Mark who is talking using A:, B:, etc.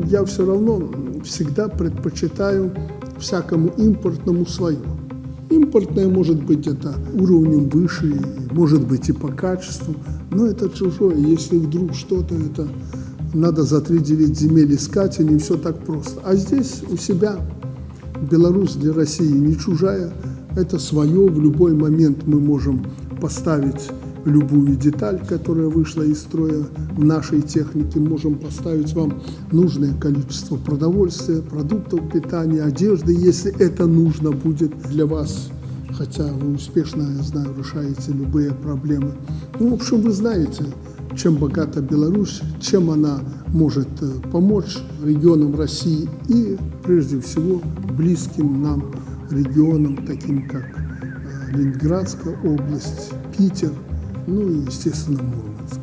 A: я все равно всегда предпочитаю всякому импортному свое. Импортное может быть это уровнем выше, может быть и по качеству, но это чужое. Если вдруг что-то это надо за 3-9 земель искать, и не все так просто. А здесь у себя Беларусь для России не чужая, это свое. В любой момент мы можем поставить любую деталь, которая вышла из строя в нашей технике, можем поставить вам нужное количество продовольствия, продуктов питания, одежды, если это нужно будет для вас, хотя вы успешно, я знаю, решаете любые проблемы. Ну, в общем, вы знаете, чем богата Беларусь, чем она может помочь регионам России и, прежде всего, близким нам регионам, таким как Ленинградская область, Питер, ну и, естественно, Мурманск.